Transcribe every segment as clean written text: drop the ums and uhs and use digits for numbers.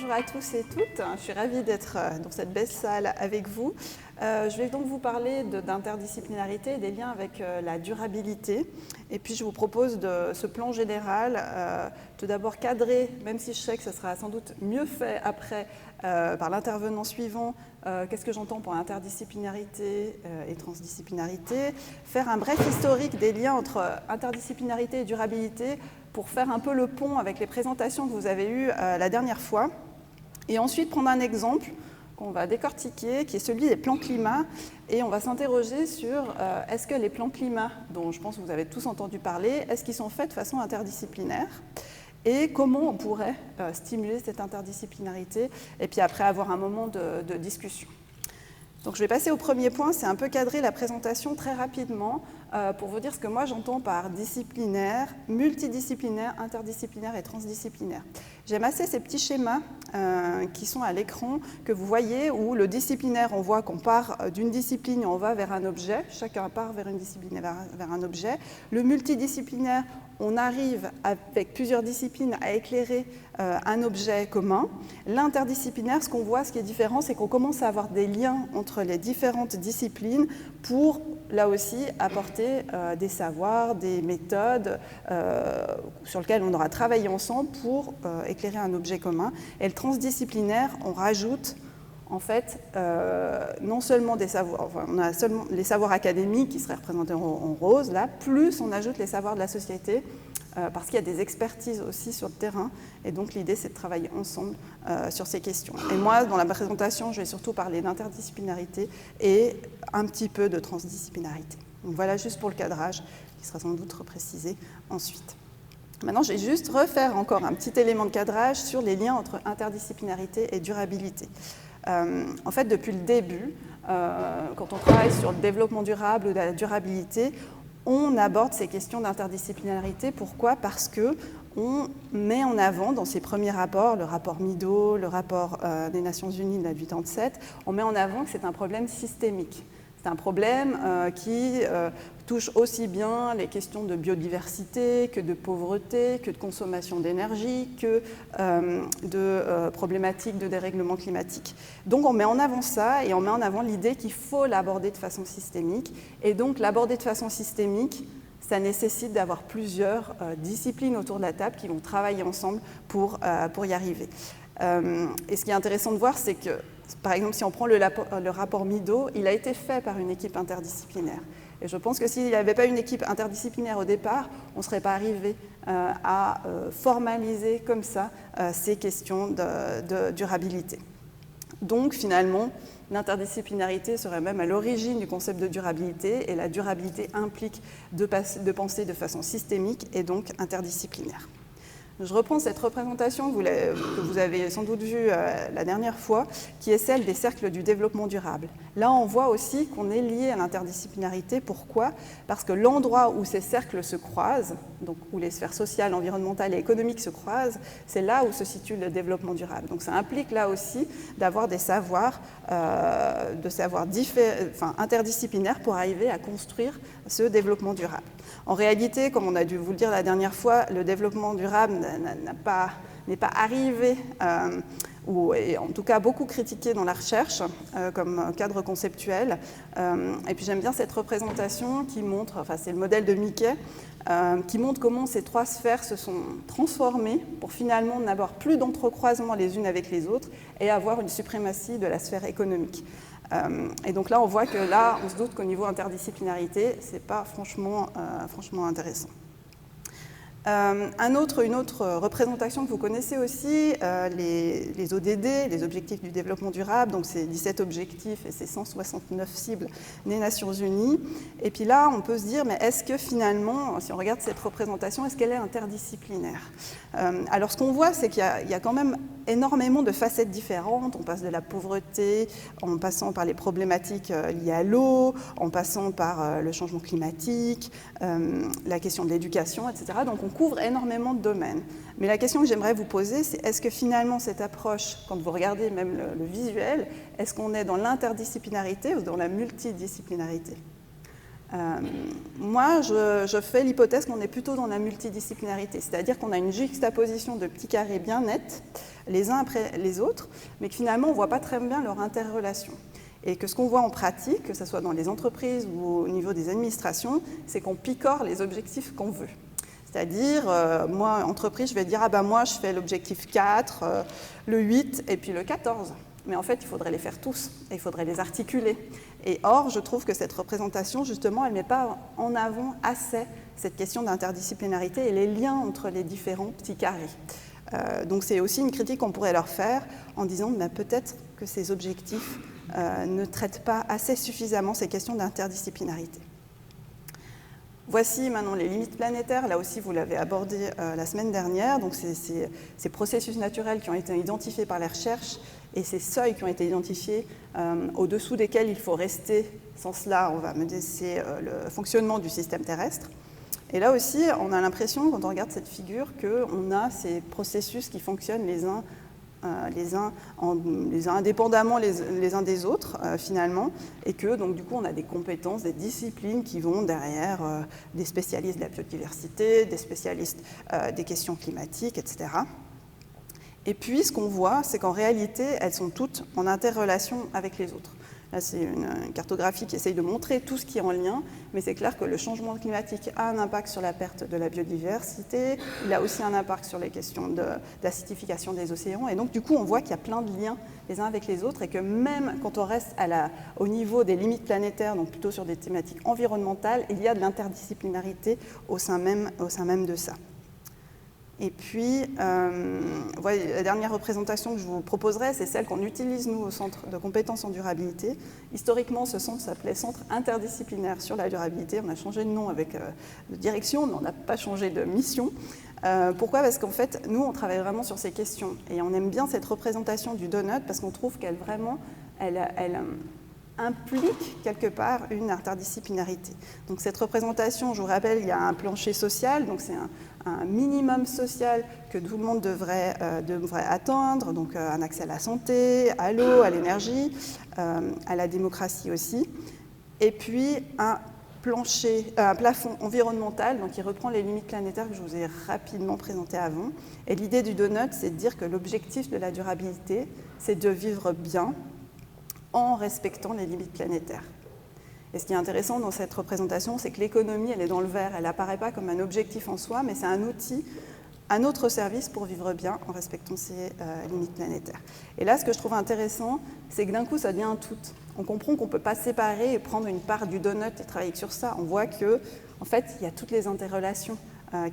Bonjour à tous et toutes, je suis ravie d'être dans cette belle salle avec vous. Je vais donc vous parler d'interdisciplinarité et des liens avec la durabilité. Et puis je vous propose de ce plan général, tout d'abord cadrer, même si je sais que ce sera sans doute mieux fait après par l'intervenant suivant, qu'est-ce que j'entends par interdisciplinarité et transdisciplinarité, faire un bref historique des liens entre interdisciplinarité et durabilité, pour faire un peu le pont avec les présentations que vous avez eues la dernière fois. Et ensuite prendre un exemple qu'on va décortiquer, qui est celui des plans climat. Et on va s'interroger sur est-ce que les plans climat, dont je pense que vous avez tous entendu parler, est-ce qu'ils sont faits de façon interdisciplinaire ? Et comment on pourrait stimuler cette interdisciplinarité, et puis après avoir un moment de discussion. Donc je vais passer au premier point, c'est un peu cadrer la présentation très rapidement pour vous dire ce que moi j'entends par disciplinaire, multidisciplinaire, interdisciplinaire et transdisciplinaire. J'aime assez ces petits schémas qui sont à l'écran, que vous voyez, où le disciplinaire, on voit qu'on part d'une discipline et on va vers un objet, chacun part vers une discipline et vers un objet. Le multidisciplinaire, on arrive avec plusieurs disciplines à éclairer un objet commun. L'interdisciplinaire, ce qu'on voit, ce qui est différent, c'est qu'on commence à avoir des liens entre les différentes disciplines pour, là aussi, apporter des savoirs, des méthodes sur lesquelles on aura travaillé ensemble pour éclairer un objet commun. Et le transdisciplinaire, on rajoute en fait, non seulement des savoirs, enfin, on a seulement les savoirs académiques qui seraient représentés en rose, là, plus on ajoute les savoirs de la société, parce qu'il y a des expertises aussi sur le terrain, et donc l'idée c'est de travailler ensemble sur ces questions. Et moi, dans la présentation, je vais surtout parler d'interdisciplinarité et un petit peu de transdisciplinarité. Donc voilà juste pour le cadrage, qui sera sans doute reprécisé ensuite. Maintenant, je vais juste refaire encore un petit élément de cadrage sur les liens entre interdisciplinarité et durabilité. En fait, depuis le début, quand on travaille sur le développement durable ou la durabilité, on aborde ces questions d'interdisciplinarité. Pourquoi ? Parce qu'on met en avant dans ces premiers rapports, le rapport Mido, le rapport des Nations Unies de la 87, on met en avant que c'est un problème systémique. C'est un problème qui touche aussi bien les questions de biodiversité que de pauvreté, que de consommation d'énergie, que de problématiques de dérèglement climatique. Donc on met en avant ça et on met en avant l'idée qu'il faut l'aborder de façon systémique. Et donc l'aborder de façon systémique, ça nécessite d'avoir plusieurs disciplines autour de la table qui vont travailler ensemble pour y arriver. Et ce qui est intéressant de voir, c'est que, par exemple, si on prend le rapport Mido, il a été fait par une équipe interdisciplinaire. Et je pense que s'il n'y avait pas une équipe interdisciplinaire au départ, on ne serait pas arrivé à formaliser comme ça ces questions de durabilité. Donc, finalement, l'interdisciplinarité serait même à l'origine du concept de durabilité, et la durabilité implique de penser de façon systémique et donc interdisciplinaire. Je reprends cette représentation que vous avez sans doute vue la dernière fois, qui est celle des cercles du développement durable. Là, on voit aussi qu'on est lié à l'interdisciplinarité. Pourquoi ? Parce que l'endroit où ces cercles se croisent, donc où les sphères sociales, environnementales et économiques se croisent, c'est là où se situe le développement durable. Donc ça implique là aussi d'avoir des savoirs, interdisciplinaires pour arriver à construire ce développement durable. En réalité, comme on a dû vous le dire la dernière fois, le développement durable n'est pas arrivé, ou est en tout cas beaucoup critiqué dans la recherche comme cadre conceptuel. Et puis j'aime bien cette représentation qui montre, enfin c'est le modèle de Mickey, qui montre comment ces trois sphères se sont transformées pour finalement n'avoir plus d'entrecroisement les unes avec les autres et avoir une suprématie de la sphère économique. Et donc là, on voit que là, on se doute qu'au niveau interdisciplinarité, ce n'est pas franchement intéressant. Une autre représentation que vous connaissez aussi, les ODD, les objectifs du développement durable, donc c'est 17 objectifs et c'est 169 cibles des Nations Unies. Et puis là, on peut se dire, mais est-ce que finalement, si on regarde cette représentation, est-ce qu'elle est interdisciplinaire ? Alors ce qu'on voit, c'est qu'il y a quand même énormément de facettes différentes. On passe de la pauvreté, en passant par les problématiques liées à l'eau, en passant par le changement climatique, la question de l'éducation, etc. Donc on couvre énormément de domaines. Mais la question que j'aimerais vous poser, c'est est-ce que finalement cette approche, quand vous regardez même le visuel, est-ce qu'on est dans l'interdisciplinarité ou dans la multidisciplinarité ? Moi, je fais l'hypothèse qu'on est plutôt dans la multidisciplinarité, c'est-à-dire qu'on a une juxtaposition de petits carrés bien nets, les uns après les autres, mais que finalement, on ne voit pas très bien leur interrelation. Et que ce qu'on voit en pratique, que ce soit dans les entreprises ou au niveau des administrations, c'est qu'on picore les objectifs qu'on veut. C'est-à-dire, moi, entreprise, je vais dire, ah ben moi, je fais l'objectif 4, le 8 et puis le 14. Mais en fait, il faudrait les faire tous et il faudrait les articuler. Et or, je trouve que cette représentation, justement, elle ne met pas en avant assez cette question d'interdisciplinarité et les liens entre les différents petits carrés. Donc c'est aussi une critique qu'on pourrait leur faire en disant ben, peut-être que ces objectifs ne traitent pas assez suffisamment ces questions d'interdisciplinarité. Voici maintenant les limites planétaires. Là aussi, vous l'avez abordé la semaine dernière. Donc, c'est ces processus naturels qui ont été identifiés par les recherches et ces seuils qui ont été identifiés au-dessous desquels il faut rester. Sans cela, on va menacer le fonctionnement du système terrestre. Et là aussi, on a l'impression, quand on regarde cette figure, qu'on a ces processus qui fonctionnent les uns indépendamment les uns des autres, finalement, et que, donc, du coup, on a des compétences, des disciplines qui vont derrière des spécialistes de la biodiversité, des spécialistes des questions climatiques, etc. Et puis, ce qu'on voit, c'est qu'en réalité, elles sont toutes en interrelation avec les autres. Là, c'est une cartographie qui essaye de montrer tout ce qui est en lien, mais c'est clair que le changement climatique a un impact sur la perte de la biodiversité, il a aussi un impact sur les questions d'acidification des océans, et donc du coup on voit qu'il y a plein de liens les uns avec les autres, et que même quand on reste au niveau des limites planétaires, donc plutôt sur des thématiques environnementales, il y a de l'interdisciplinarité au sein même de ça. Et puis, voilà, la dernière représentation que je vous proposerai, c'est celle qu'on utilise, nous, au Centre de compétences en durabilité. Historiquement, ce centre s'appelait Centre interdisciplinaire sur la durabilité. On a changé de nom avec de direction, mais on n'a pas changé de mission. Pourquoi ? Parce qu'en fait, nous, on travaille vraiment sur ces questions. Et on aime bien cette représentation du donut parce qu'on trouve qu'elle vraiment, elle implique quelque part une interdisciplinarité. Donc cette représentation, je vous rappelle, il y a un plancher social, donc c'est un minimum social que tout le monde devrait atteindre, donc un accès à la santé, à l'eau, à l'énergie, à la démocratie aussi, et puis un plafond environnemental, donc qui reprend les limites planétaires que je vous ai rapidement présentées avant. Et l'idée du donut, c'est de dire que l'objectif de la durabilité, c'est de vivre bien en respectant les limites planétaires. Et ce qui est intéressant dans cette représentation, c'est que l'économie, elle est dans le vert, elle n'apparaît pas comme un objectif en soi, mais c'est un outil à notre service pour vivre bien en respectant ces limites planétaires. Et là, ce que je trouve intéressant, c'est que d'un coup, ça devient un tout. On comprend qu'on ne peut pas séparer et prendre une part du donut et travailler sur ça. On voit qu'en fait, il y a toutes les interrelations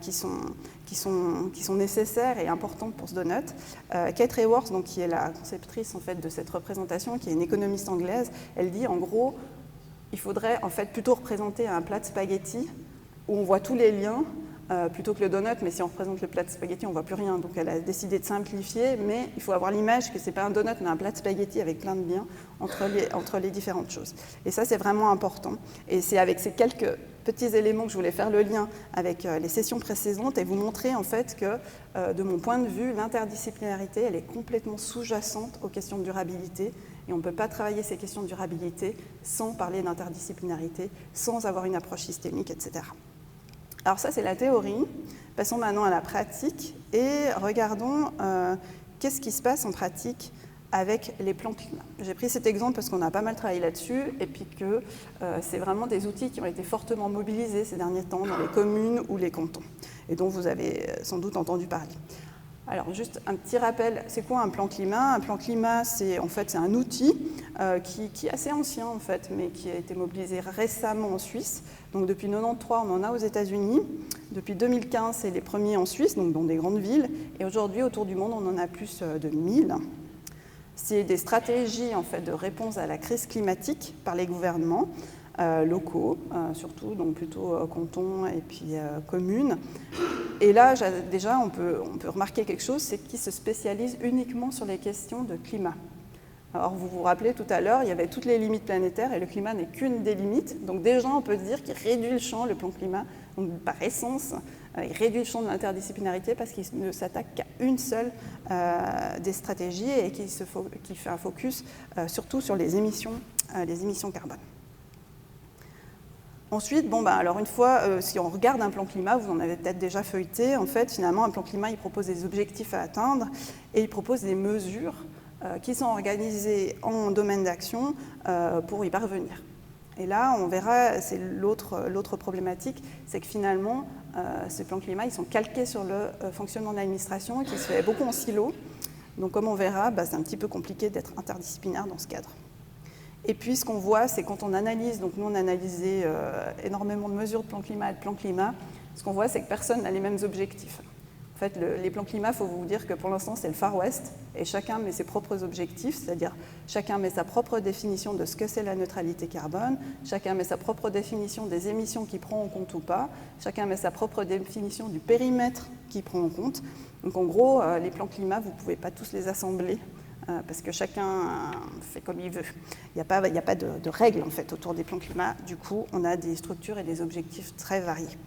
qui sont nécessaires et importantes pour ce donut. Kate Raworth, donc, qui est la conceptrice en fait, de cette représentation, qui est une économiste anglaise, elle dit en gros, il faudrait en fait plutôt représenter un plat de spaghettis où on voit tous les liens plutôt que le donut, mais si on représente le plat de spaghettis, on ne voit plus rien. Donc elle a décidé de simplifier, mais il faut avoir l'image que ce n'est pas un donut, mais un plat de spaghettis avec plein de liens entre les différentes choses. Et ça, c'est vraiment important. Et c'est avec ces quelques petits éléments que je voulais faire le lien avec les sessions précédentes et vous montrer en fait que, de mon point de vue, l'interdisciplinarité, elle est complètement sous-jacente aux questions de durabilité. Et on ne peut pas travailler ces questions de durabilité sans parler d'interdisciplinarité, sans avoir une approche systémique, etc. Alors ça, c'est la théorie. Passons maintenant à la pratique et regardons qu'est-ce qui se passe en pratique avec les plans climat. J'ai pris cet exemple parce qu'on a pas mal travaillé là-dessus et puis que c'est vraiment des outils qui ont été fortement mobilisés ces derniers temps dans les communes ou les cantons et dont vous avez sans doute entendu parler. Alors, juste un petit rappel, c'est quoi un plan climat ? Un plan climat, c'est un outil qui est assez ancien, en fait, mais qui a été mobilisé récemment en Suisse. Donc, depuis 1993, on en a aux États-Unis. Depuis 2015, c'est les premiers en Suisse, donc dans des grandes villes. Et aujourd'hui, autour du monde, on en a plus de 1000. C'est des stratégies, en fait, de réponse à la crise climatique par les gouvernements locaux, surtout, donc plutôt cantons et puis communes. Et là, déjà, on peut remarquer quelque chose, c'est qu'ils se spécialisent uniquement sur les questions de climat. Alors, vous vous rappelez tout à l'heure, il y avait toutes les limites planétaires et le climat n'est qu'une des limites. Donc déjà, on peut dire qu'il réduit le champ, le plan climat. Donc, par essence, il réduit le champ de l'interdisciplinarité parce qu'il ne s'attaque qu'à une seule des stratégies et qui fait un focus surtout sur les émissions carbone. Ensuite, alors une fois, si on regarde un plan climat, vous en avez peut-être déjà feuilleté, en fait, finalement, un plan climat, il propose des objectifs à atteindre et il propose des mesures qui sont organisées en domaine d'action pour y parvenir. Et là, on verra, c'est l'autre problématique, c'est que finalement, ces plans climat, ils sont calqués sur le fonctionnement de l'administration qui se fait beaucoup en silo. Donc, comme on verra, c'est un petit peu compliqué d'être interdisciplinaire dans ce cadre. Et puis, ce qu'on voit, c'est quand on analyse, donc nous, on a analysé énormément de mesures de plan climat et de plan climat, ce qu'on voit, c'est que personne n'a les mêmes objectifs. En fait, les plans climat, il faut vous dire que pour l'instant, c'est le Far West, et chacun met ses propres objectifs, c'est-à-dire chacun met sa propre définition de ce que c'est la neutralité carbone, chacun met sa propre définition des émissions qu'il prend en compte ou pas, chacun met sa propre définition du périmètre qu'il prend en compte. Donc en gros, les plans climat, vous ne pouvez pas tous les assembler, parce que chacun fait comme il veut. Il n'y a pas de règles en fait, autour des plans climat, du coup, on a des structures et des objectifs très variés.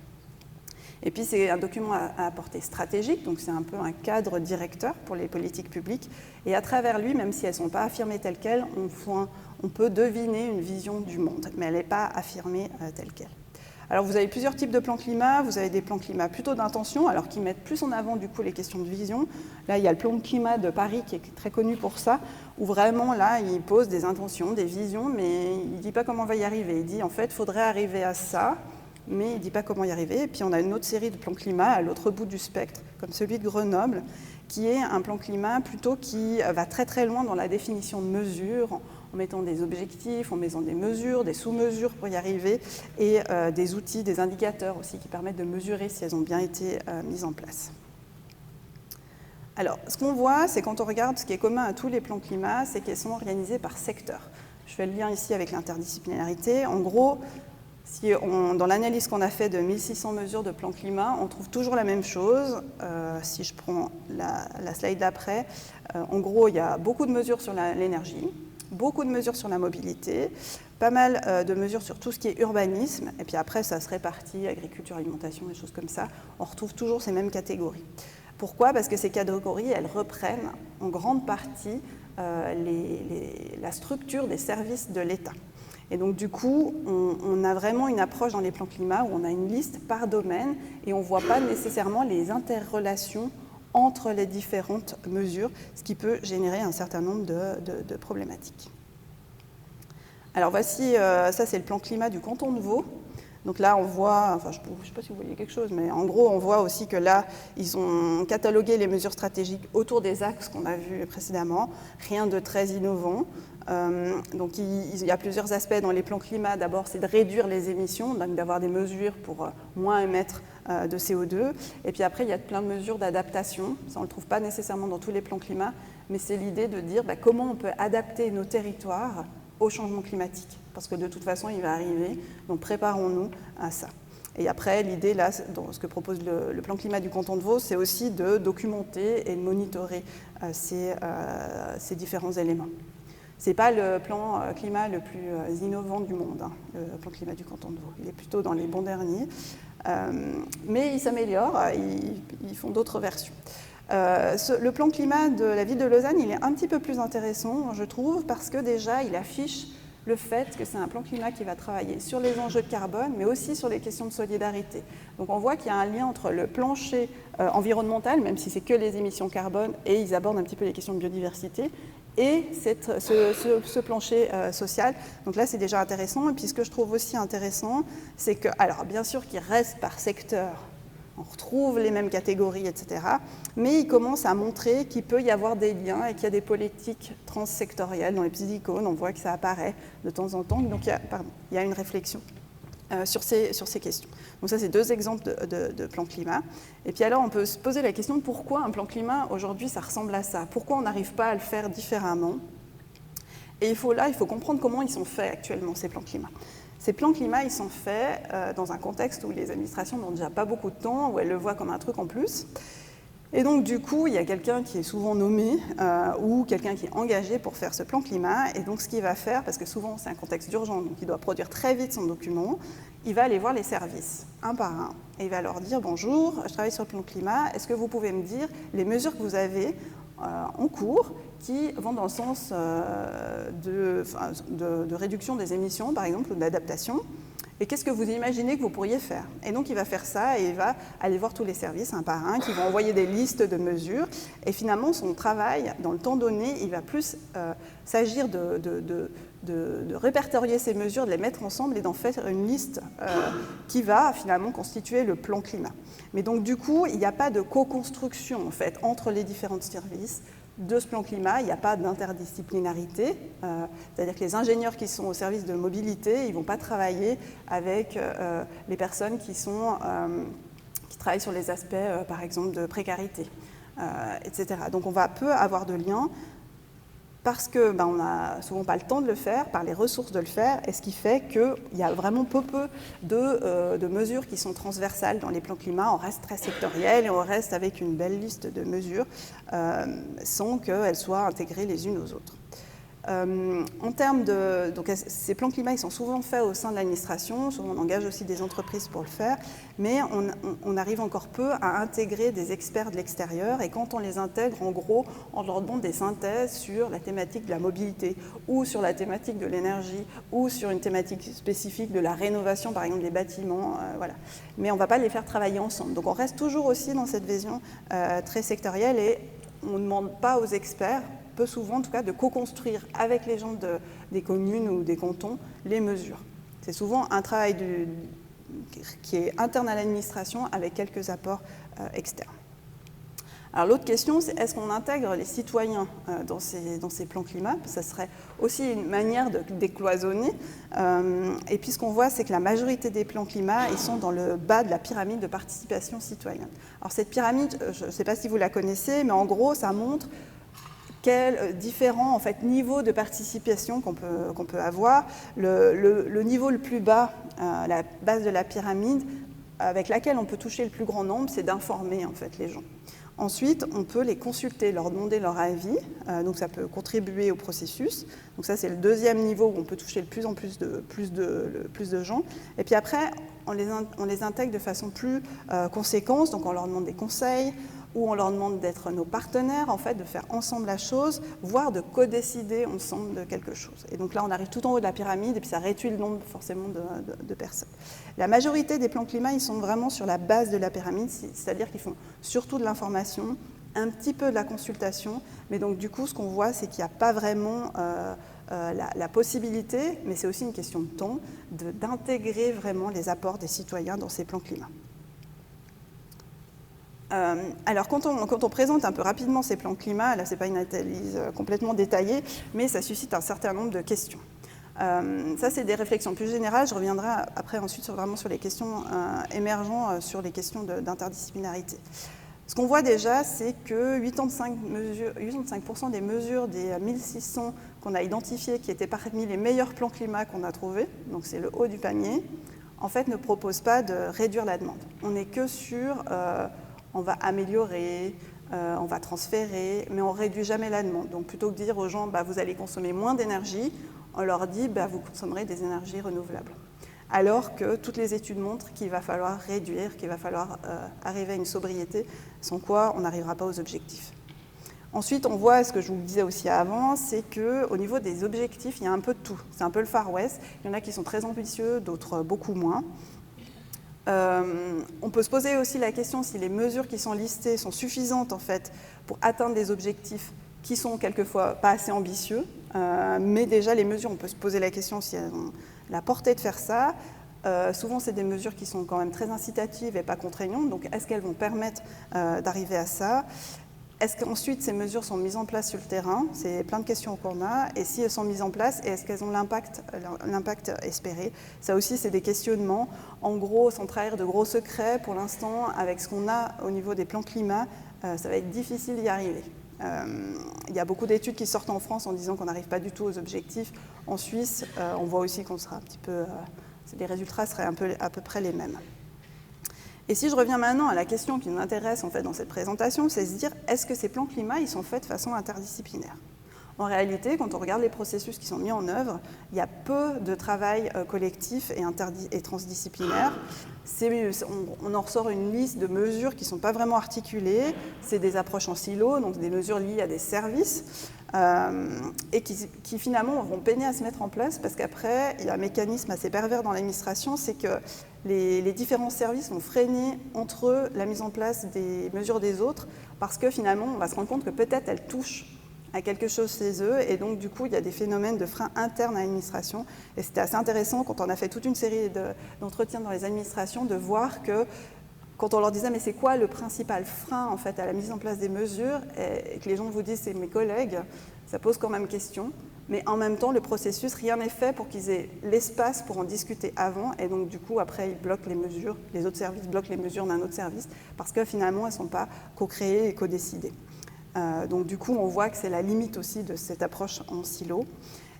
Et puis, c'est un document à portée stratégique, donc c'est un peu un cadre directeur pour les politiques publiques. Et à travers lui, même si elles ne sont pas affirmées telles quelles, on peut deviner une vision du monde, mais elle n'est pas affirmée telle quelle. Alors, vous avez plusieurs types de plans climat. Vous avez des plans climat plutôt d'intention, alors qui mettent plus en avant, du coup, les questions de vision. Là, il y a le plan climat de Paris, qui est très connu pour ça, où vraiment, là, il pose des intentions, des visions, mais il ne dit pas comment on va y arriver. Il dit, en fait, il faudrait arriver à ça, mais il ne dit pas comment y arriver. Et puis on a une autre série de plans climat à l'autre bout du spectre, comme celui de Grenoble, qui est un plan climat plutôt qui va très très loin dans la définition de mesures, en mettant des objectifs, en mettant des mesures, des sous-mesures pour y arriver, et des outils, des indicateurs aussi qui permettent de mesurer si elles ont bien été mises en place. Alors, ce qu'on voit, c'est quand on regarde ce qui est commun à tous les plans climat, c'est qu'elles sont organisées par secteur. Je fais le lien ici avec l'interdisciplinarité. En gros, dans l'analyse qu'on a fait de 1600 mesures de plan climat, on trouve toujours la même chose. Si je prends la slide d'après, en gros, il y a beaucoup de mesures sur l'énergie, beaucoup de mesures sur la mobilité, pas mal de mesures sur tout ce qui est urbanisme, et puis après, ça se répartit, agriculture, alimentation, des choses comme ça. On retrouve toujours ces mêmes catégories. Pourquoi ? Parce que ces catégories, elles reprennent en grande partie la structure des services de l'État. Et donc, du coup, on a vraiment une approche dans les plans climat où on a une liste par domaine et on ne voit pas nécessairement les interrelations entre les différentes mesures, ce qui peut générer un certain nombre de problématiques. Alors, voici, ça c'est le plan climat du canton de Vaud. Donc là, on voit, enfin, je ne sais pas si vous voyez quelque chose, mais en gros, on voit aussi que là, ils ont catalogué les mesures stratégiques autour des axes qu'on a vus précédemment. Rien de très innovant. Donc il y a plusieurs aspects dans les plans climat. D'abord, c'est de réduire les émissions, donc d'avoir des mesures pour moins émettre de CO2. Et puis après, il y a plein de mesures d'adaptation. Ça, on ne le trouve pas nécessairement dans tous les plans climat, mais c'est l'idée de dire comment on peut adapter nos territoires au changement climatique, parce que de toute façon, il va arriver. Donc préparons-nous à ça. Et après, l'idée, là, dans ce que propose le plan climat du canton de Vaud, c'est aussi de documenter et de monitorer ces différents éléments. Ce n'est pas le plan climat le plus innovant du monde, le plan climat du canton de Vaud. Il est plutôt dans les bons derniers. Mais il s'améliore, ils font d'autres versions. Le plan climat de la ville de Lausanne, il est un petit peu plus intéressant, je trouve, parce que déjà, il affiche le fait que c'est un plan climat qui va travailler sur les enjeux de carbone, mais aussi sur les questions de solidarité. Donc on voit qu'il y a un lien entre le plancher environnemental, même si c'est que les émissions carbone, et ils abordent un petit peu les questions de biodiversité, et ce plancher social. Donc là, c'est déjà intéressant. Et puis ce que je trouve aussi intéressant, c'est que, alors bien sûr qu'il reste par secteur, on retrouve les mêmes catégories, etc. Mais il commence à montrer qu'il peut y avoir des liens et qu'il y a des politiques transsectorielles. Dans les petites icônes, on voit que ça apparaît de temps en temps. Donc il y a une réflexion sur ces questions. Donc ça, c'est deux exemples de plan climat. Et puis alors, on peut se poser la question, pourquoi un plan climat, aujourd'hui, ça ressemble à ça ? Pourquoi on n'arrive pas à le faire différemment ? Et il faut comprendre comment ils sont faits actuellement, ces plans climat. Ces plans climat, ils sont faits dans un contexte où les administrations n'ont déjà pas beaucoup de temps, où elles le voient comme un truc en plus. Et donc, du coup, il y a quelqu'un qui est souvent nommé ou quelqu'un qui est engagé pour faire ce plan climat. Et donc, ce qu'il va faire, parce que souvent, c'est un contexte d'urgence, donc il doit produire très vite son document, il va aller voir les services, un par un. Et il va leur dire « Bonjour, je travaille sur le plan climat. Est-ce que vous pouvez me dire les mesures que vous avez en cours qui vont dans le sens de réduction des émissions, par exemple, ou d'adaptation ?» Et qu'est-ce que vous imaginez que vous pourriez faire? Et donc il va faire ça et il va aller voir tous les services un par un qui vont envoyer des listes de mesures. Et finalement, son travail, dans le temps donné, il va plus s'agir de répertorier ces mesures, de les mettre ensemble et d'en faire une liste qui va finalement constituer le plan climat. Mais donc du coup, il n'y a pas de co-construction en fait entre les différents services de ce plan climat, il n'y a pas d'interdisciplinarité, c'est-à-dire que les ingénieurs qui sont au service de mobilité, ils ne vont pas travailler avec les personnes qui travaillent sur les aspects, par exemple, de précarité, etc. Donc on va peu avoir de lien parce qu'on n'a souvent pas le temps de le faire, par les ressources de le faire, et ce qui fait qu'il y a vraiment peu de mesures qui sont transversales dans les plans climat. On reste très sectoriel et on reste avec une belle liste de mesures sans qu'elles soient intégrées les unes aux autres. En termes donc ces plans climat, ils sont souvent faits au sein de l'administration, souvent on engage aussi des entreprises pour le faire, mais on arrive encore peu à intégrer des experts de l'extérieur, et quand on les intègre, en gros, on leur demande des synthèses sur la thématique de la mobilité, ou sur la thématique de l'énergie, ou sur une thématique spécifique de la rénovation, par exemple des bâtiments, voilà. Mais on ne va pas les faire travailler ensemble. Donc on reste toujours aussi dans cette vision très sectorielle, et on ne demande pas aux experts, peu souvent en tout cas, de co-construire avec les gens des communes ou des cantons les mesures. C'est souvent un travail qui est interne à l'administration avec quelques apports externes. Alors l'autre question, c'est est-ce qu'on intègre les citoyens dans ces plans climat? Ça serait aussi une manière de décloisonner. Et puis ce qu'on voit, c'est que la majorité des plans climat, ils sont dans le bas de la pyramide de participation citoyenne. Alors cette pyramide, je ne sais pas si vous la connaissez, mais en gros, ça montre quels différents en fait, niveaux de participation qu'on peut avoir. Le niveau le plus bas, la base de la pyramide, avec laquelle on peut toucher le plus grand nombre, c'est d'informer en fait, les gens. Ensuite, on peut les consulter, leur demander leur avis, donc ça peut contribuer au processus. Donc ça, c'est le deuxième niveau où on peut toucher de plus en plus de gens. Et puis après, on les intègre de façon plus conséquente, donc on leur demande des conseils, où on leur demande d'être nos partenaires, en fait, de faire ensemble la chose, voire de co-décider ensemble de quelque chose. Et donc là, on arrive tout en haut de la pyramide, et puis ça réduit le nombre forcément de personnes. La majorité des plans climat, ils sont vraiment sur la base de la pyramide, c'est-à-dire qu'ils font surtout de l'information, un petit peu de la consultation, mais donc du coup, ce qu'on voit, c'est qu'il n'y a pas vraiment la possibilité, mais c'est aussi une question de temps, d'intégrer vraiment les apports des citoyens dans ces plans climat. Alors, quand on présente un peu rapidement ces plans climat, là, ce n'est pas une analyse complètement détaillée, mais ça suscite un certain nombre de questions. Ça, c'est des réflexions plus générales. Je reviendrai après ensuite vraiment sur les questions émergentes, sur les questions d'interdisciplinarité. Ce qu'on voit déjà, c'est que 85% des mesures des 1600 qu'on a identifiées, qui étaient parmi les meilleurs plans climat qu'on a trouvés, donc c'est le haut du panier, en fait, ne proposent pas de réduire la demande. On n'est que sur... on va améliorer, on va transférer, mais on ne réduit jamais la demande. Donc plutôt que de dire aux gens, vous allez consommer moins d'énergie, on leur dit, vous consommerez des énergies renouvelables. Alors que toutes les études montrent qu'il va falloir réduire, qu'il va falloir arriver à une sobriété, sans quoi on n'arrivera pas aux objectifs. Ensuite, on voit, ce que je vous disais aussi avant, c'est qu'au niveau des objectifs, il y a un peu de tout. C'est un peu le Far West. Il y en a qui sont très ambitieux, d'autres beaucoup moins. On peut se poser aussi la question si les mesures qui sont listées sont suffisantes en fait, pour atteindre des objectifs qui sont quelquefois pas assez ambitieux, mais déjà les mesures, on peut se poser la question si elles ont la portée de faire ça. Souvent, c'est des mesures qui sont quand même très incitatives et pas contraignantes, donc est-ce qu'elles vont permettre d'arriver à ça? Est-ce qu'ensuite ces mesures sont mises en place sur le terrain? C'est plein de questions qu'on a. Et si elles sont mises en place, est-ce qu'elles ont l'impact espéré? Ça aussi, c'est des questionnements. En gros, sans trahir de gros secrets, pour l'instant, avec ce qu'on a au niveau des plans climat, ça va être difficile d'y arriver. Il y a beaucoup d'études qui sortent en France en disant qu'on n'arrive pas du tout aux objectifs. En Suisse, on voit aussi qu'on sera un petit peu... les résultats seraient à peu près les mêmes. Et si je reviens maintenant à la question qui nous intéresse en fait, dans cette présentation, c'est se dire, est-ce que ces plans climat, ils sont faits de façon interdisciplinaire? En réalité, quand on regarde les processus qui sont mis en œuvre, il y a peu de travail collectif et transdisciplinaire. On en ressort une liste de mesures qui ne sont pas vraiment articulées. C'est des approches en silo, donc des mesures liées à des services. et qui finalement vont peiner à se mettre en place parce qu'après, il y a un mécanisme assez pervers dans l'administration, c'est que les différents services vont freiner entre eux la mise en place des mesures des autres parce que finalement, on va se rendre compte que peut-être elles touchent à quelque chose chez eux et donc du coup, il y a des phénomènes de frein interne à l'administration et c'était assez intéressant quand on a fait toute une série d'entretiens dans les administrations de voir que quand on leur disait mais c'est quoi le principal frein en fait à la mise en place des mesures et que les gens vous disent c'est mes collègues, ça pose quand même question. Mais en même temps, le processus, rien n'est fait pour qu'ils aient l'espace pour en discuter avant et donc du coup après ils bloquent les mesures, les autres services bloquent les mesures d'un autre service parce que finalement elles ne sont pas co-créées et co-décidées. Donc du coup on voit que c'est la limite aussi de cette approche en silo.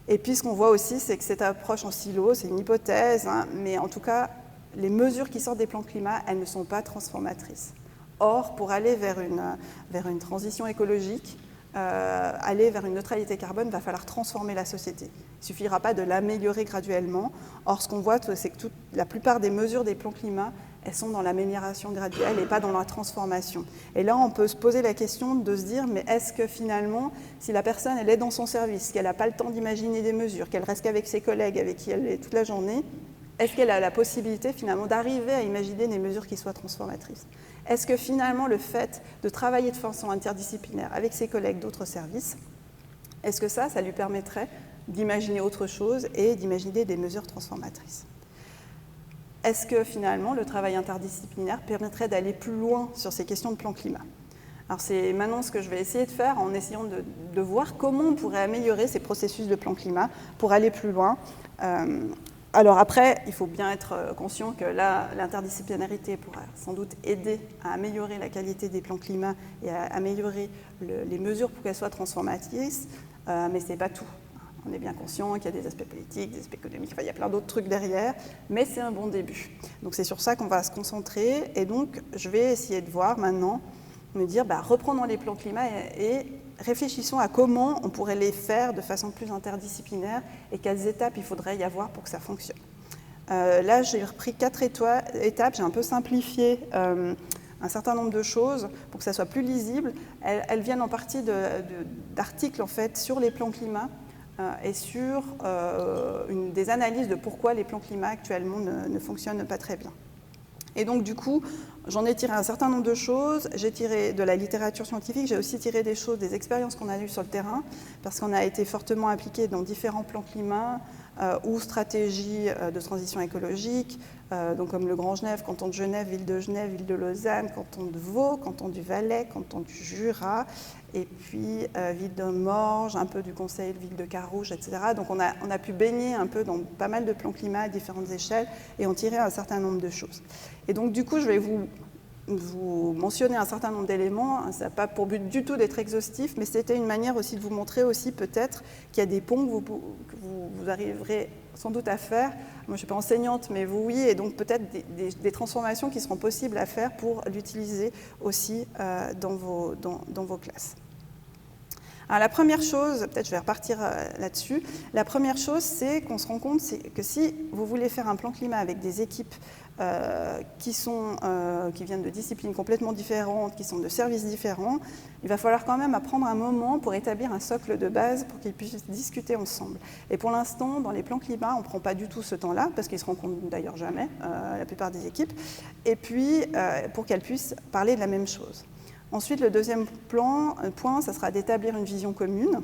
Et puis ce qu'on voit aussi c'est que cette approche en silo, c'est une hypothèse, hein, mais en tout cas les mesures qui sortent des plans climat, elles ne sont pas transformatrices. Or, pour aller vers une transition écologique, aller vers une neutralité carbone, il va falloir transformer la société. Il ne suffira pas de l'améliorer graduellement. Or, ce qu'on voit, c'est que la plupart des mesures des plans climat, elles sont dans l'amélioration graduelle et pas dans la transformation. Et là, on peut se poser la question de se dire, mais est-ce que finalement, si la personne elle est dans son service, qu'elle n'a pas le temps d'imaginer des mesures, qu'elle reste qu'avec ses collègues avec qui elle est toute la journée, est-ce qu'elle a la possibilité finalement d'arriver à imaginer des mesures qui soient transformatrices? Est-ce que finalement le fait de travailler de façon interdisciplinaire avec ses collègues d'autres services, est-ce que ça lui permettrait d'imaginer autre chose et d'imaginer des mesures transformatrices? Est-ce que finalement le travail interdisciplinaire permettrait d'aller plus loin sur ces questions de plan climat? Alors c'est maintenant ce que je vais essayer de faire en essayant de voir comment on pourrait améliorer ces processus de plan climat pour aller plus loin. Alors après, il faut bien être conscient que là, l'interdisciplinarité pourra sans doute aider à améliorer la qualité des plans climat et à améliorer les mesures pour qu'elles soient transformatrices, mais ce n'est pas tout. On est bien conscient qu'il y a des aspects politiques, des aspects économiques, enfin, il y a plein d'autres trucs derrière, mais c'est un bon début. Donc c'est sur ça qu'on va se concentrer, et donc je vais essayer de voir maintenant, me dire, reprenons les plans climat et réfléchissons à comment on pourrait les faire de façon plus interdisciplinaire et quelles étapes il faudrait y avoir pour que ça fonctionne. Là, j'ai repris 4 étapes, j'ai un peu simplifié un certain nombre de choses pour que ça soit plus lisible. Elles viennent en partie d'articles en fait, sur les plans climat et sur des analyses de pourquoi les plans climat actuellement ne fonctionnent pas très bien. Et donc du coup, j'en ai tiré un certain nombre de choses, j'ai tiré de la littérature scientifique, j'ai aussi tiré des choses, des expériences qu'on a eues sur le terrain, parce qu'on a été fortement impliqués dans différents plans climat ou stratégies de transition écologique, donc comme le Grand Genève, canton de Genève, ville de Lausanne, canton de Vaud, canton du Valais, canton du Jura, et puis ville de Morges, un peu du conseil de ville de Carouge, etc. Donc on a pu baigner un peu dans pas mal de plans climat à différentes échelles et en tirer un certain nombre de choses. Et donc du coup, je vais vous mentionner un certain nombre d'éléments. Ça n'a pas pour but du tout d'être exhaustif, mais c'était une manière aussi de vous montrer aussi peut-être qu'il y a des ponts que vous arriverez sans doute à faire. Moi, je ne suis pas enseignante, mais vous, oui, et donc peut-être des transformations qui seront possibles à faire pour l'utiliser aussi dans vos classes. Alors, la première chose, peut-être je vais repartir là-dessus, la première chose, c'est qu'on se rend compte que si vous voulez faire un plan climat avec des équipes qui viennent de disciplines complètement différentes, qui sont de services différents, il va falloir quand même prendre un moment pour établir un socle de base pour qu'ils puissent discuter ensemble. Et pour l'instant, dans les plans climat, on ne prend pas du tout ce temps-là, parce qu'ils ne se rencontrent d'ailleurs jamais, la plupart des équipes, et puis pour qu'elles puissent parler de la même chose. Ensuite, le deuxième point, ça sera d'établir une vision commune.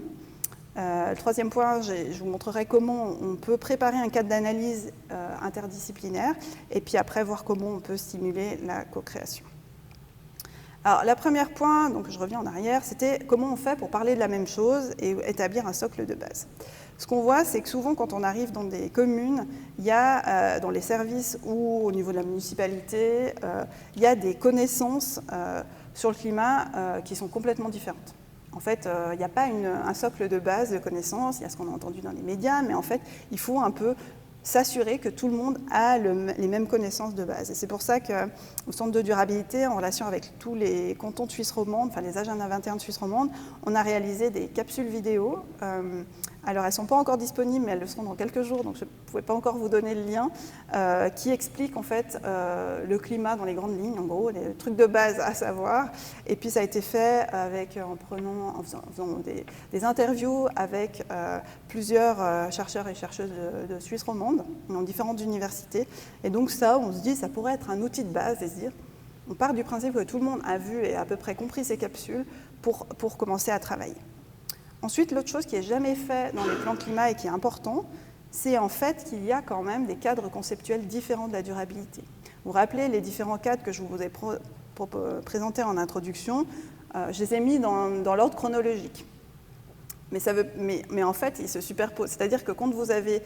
Le troisième point, je vous montrerai comment on peut préparer un cadre d'analyse interdisciplinaire et puis après voir comment on peut stimuler la co-création. Alors, le premier point, donc je reviens en arrière, c'était comment on fait pour parler de la même chose et établir un socle de base. Ce qu'on voit, c'est que souvent, quand on arrive dans des communes, il y a, dans les services ou au niveau de la municipalité, il y a des connaissances sur le climat qui sont complètement différentes. En fait, il n'y a pas un socle de base de connaissances, il y a ce qu'on a entendu dans les médias, mais en fait, il faut un peu s'assurer que tout le monde a les mêmes connaissances de base. Et c'est pour ça qu'au Centre de durabilité, en relation avec tous les cantons de Suisse romande, enfin les agendas 21 de Suisse romande, on a réalisé des capsules vidéo Alors, elles ne sont pas encore disponibles, mais elles le seront dans quelques jours, donc je ne pouvais pas encore vous donner le lien, qui explique en fait le climat dans les grandes lignes, en gros, les trucs de base à savoir. Et puis, ça a été fait en faisant des interviews avec plusieurs chercheurs et chercheuses de Suisse romande, dans différentes universités. Et donc ça, on se dit, ça pourrait être un outil de base, et se dire, on part du principe que tout le monde a vu et à peu près compris ces capsules pour commencer à travailler. Ensuite, l'autre chose qui n'est jamais fait dans les plans climat et qui est important, c'est en fait qu'il y a quand même des cadres conceptuels différents de la durabilité. Vous vous rappelez les différents cadres que je vous ai présentés en introduction, je les ai mis dans l'ordre chronologique. Mais en fait, ils se superposent. C'est-à-dire que quand vous avez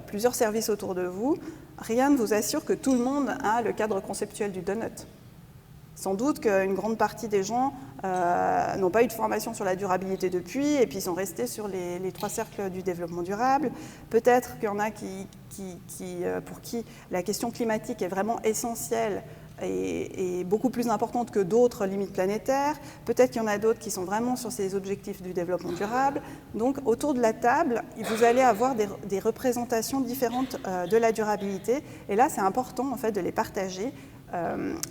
plusieurs services autour de vous, rien ne vous assure que tout le monde a le cadre conceptuel du donut. Sans doute qu'une grande partie des gens n'ont pas eu de formation sur la durabilité depuis, et puis ils sont restés sur les 3 cercles du développement durable. Peut-être qu'il y en a pour qui la question climatique est vraiment essentielle et beaucoup plus importante que d'autres limites planétaires. Peut-être qu'il y en a d'autres qui sont vraiment sur ces objectifs du développement durable. Donc, autour de la table, vous allez avoir des représentations différentes de la durabilité. Et là, c'est important en fait, de les partager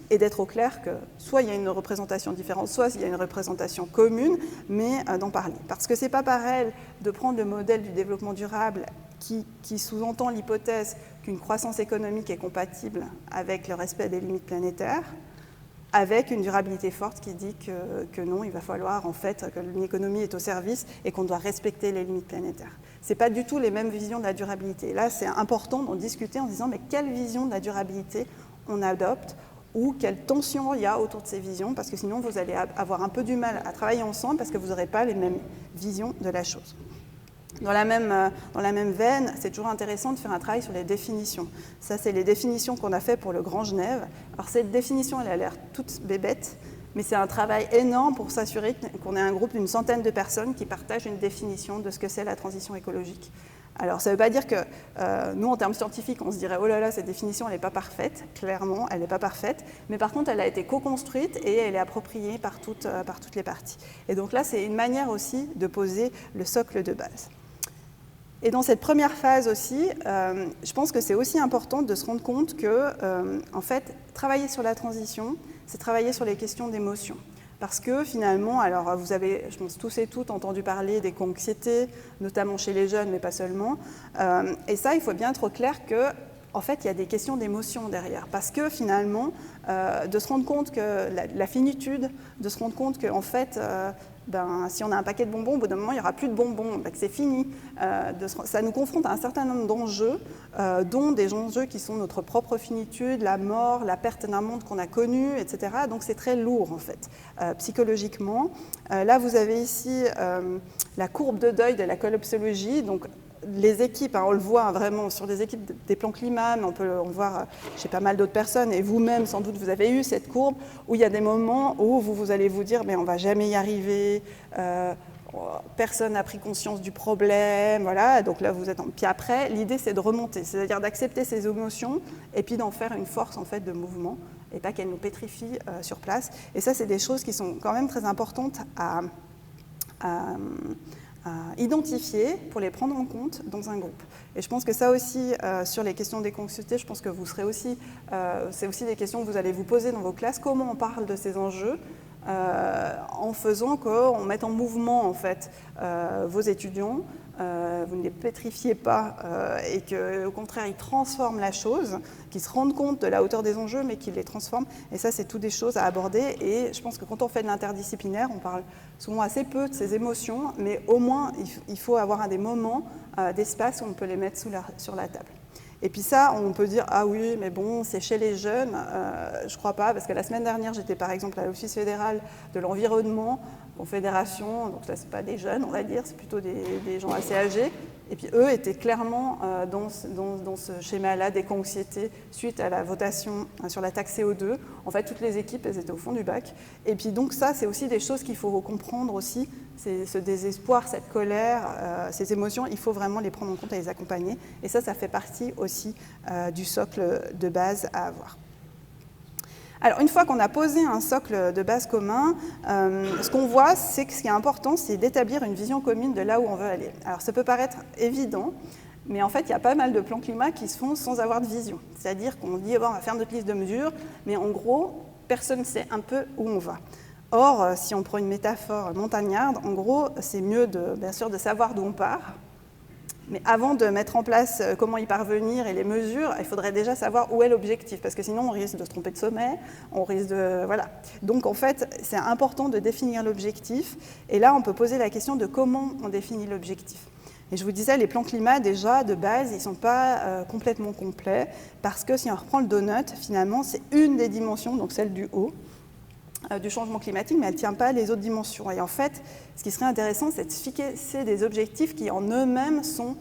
et d'être au clair que soit il y a une représentation différente, soit il y a une représentation commune, mais d'en parler. Parce que ce n'est pas pareil de prendre le modèle du développement durable qui sous-entend l'hypothèse qu'une croissance économique est compatible avec le respect des limites planétaires, avec une durabilité forte qui dit que non, il va falloir en fait que l'économie est au service et qu'on doit respecter les limites planétaires. Ce n'est pas du tout les mêmes visions de la durabilité. Là, c'est important d'en discuter en disant mais quelle vision de la durabilité on adopte ou quelle tension il y a autour de ces visions, parce que sinon vous allez avoir un peu du mal à travailler ensemble parce que vous n'aurez pas les mêmes visions de la chose. Dans la même veine, c'est toujours intéressant de faire un travail sur les définitions. Ça, c'est les définitions qu'on a fait pour le Grand Genève. Alors cette définition, elle a l'air toute bébête, mais c'est un travail énorme pour s'assurer qu'on ait un groupe d'une centaine de personnes qui partagent une définition de ce que c'est la transition écologique. Alors, ça ne veut pas dire que nous, en termes scientifiques, on se dirait « Oh là là, cette définition, elle n'est pas parfaite ». Clairement, elle n'est pas parfaite. Mais par contre, elle a été co-construite et elle est appropriée par toutes les parties. Et donc là, c'est une manière aussi de poser le socle de base. Et dans cette première phase aussi, je pense que c'est aussi important de se rendre compte que, en fait, travailler sur la transition, c'est travailler sur les questions d'émotion. Parce que finalement, alors vous avez, je pense tous et toutes, entendu parler d'éco-anxiété, notamment chez les jeunes, mais pas seulement. Et ça, il faut bien être au clair que, en fait, il y a des questions d'émotion derrière. Parce que finalement, de se rendre compte que la finitude, de se rendre compte qu'en fait, si on a un paquet de bonbons, au bout d'un moment, il n'y aura plus de bonbons, que c'est fini. Ça nous confronte à un certain nombre d'enjeux, dont des enjeux qui sont notre propre finitude, la mort, la perte d'un monde qu'on a connu, etc. Donc c'est très lourd, en fait, psychologiquement. Là, vous avez ici la courbe de deuil de la collapsologie. Donc, les équipes, on le voit vraiment sur les équipes des plans climat, mais on peut le voir chez pas mal d'autres personnes, et vous-même, sans doute, vous avez eu cette courbe où il y a des moments où vous allez vous dire mais on ne va jamais y arriver, personne n'a pris conscience du problème, voilà, donc là vous êtes Puis après, l'idée c'est de remonter, c'est-à-dire d'accepter ces émotions et puis d'en faire une force en fait de mouvement et pas qu'elles nous pétrifient sur place. Et ça, c'est des choses qui sont quand même très importantes à identifier pour les prendre en compte dans un groupe. Et je pense que ça aussi, sur les questions d'éco-anxiété, je pense que vous serez aussi, c'est aussi des questions que vous allez vous poser dans vos classes. Comment on parle de ces enjeux en faisant qu'on mette en mouvement en fait vos étudiants, vous ne les pétrifiez pas et qu'au contraire ils transforment la chose, qu'ils se rendent compte de la hauteur des enjeux mais qu'ils les transforment. Et ça, c'est toutes des choses à aborder. Et je pense que quand on fait de l'interdisciplinaire, on parle souvent assez peu de ces émotions, mais au moins il faut avoir des moments d'espace où on peut les mettre sur la table. Et puis ça, on peut dire « Ah oui, mais bon, c'est chez les jeunes ». Je ne crois pas, parce que la semaine dernière, j'étais par exemple à l'Office fédéral de l'environnement, confédération, donc ça, ce n'est pas des jeunes, on va dire, c'est plutôt des gens assez âgés. Et puis eux étaient clairement dans ce schéma-là d'éco-anxiété suite à la votation sur la taxe CO2. En fait, toutes les équipes, elles étaient au fond du bac. Et puis donc ça, c'est aussi des choses qu'il faut comprendre aussi. C'est ce désespoir, cette colère, ces émotions, il faut vraiment les prendre en compte et les accompagner. Et ça fait partie aussi du socle de base à avoir. Alors, une fois qu'on a posé un socle de base commun, ce qu'on voit, c'est que ce qui est important, c'est d'établir une vision commune de là où on veut aller. Alors, ça peut paraître évident, mais en fait, il y a pas mal de plans climat qui se font sans avoir de vision. C'est-à-dire qu'on dit, bon, on va faire notre liste de mesures, mais en gros, personne ne sait un peu où on va. Or, si on prend une métaphore montagnarde, en gros, c'est mieux, bien sûr, de savoir d'où on part. Mais avant de mettre en place comment y parvenir et les mesures, il faudrait déjà savoir où est l'objectif, parce que sinon on risque de se tromper de sommet, on risque de... Voilà. Donc en fait, c'est important de définir l'objectif, et là on peut poser la question de comment on définit l'objectif. Et je vous disais, les plans climat, déjà, de base, ils ne sont pas complètement complets, parce que si on reprend le donut, finalement, c'est une des dimensions, donc celle du haut, du changement climatique, mais elle ne tient pas les autres dimensions. Et en fait, ce qui serait intéressant, c'est de fixer des objectifs qui en eux-mêmes sont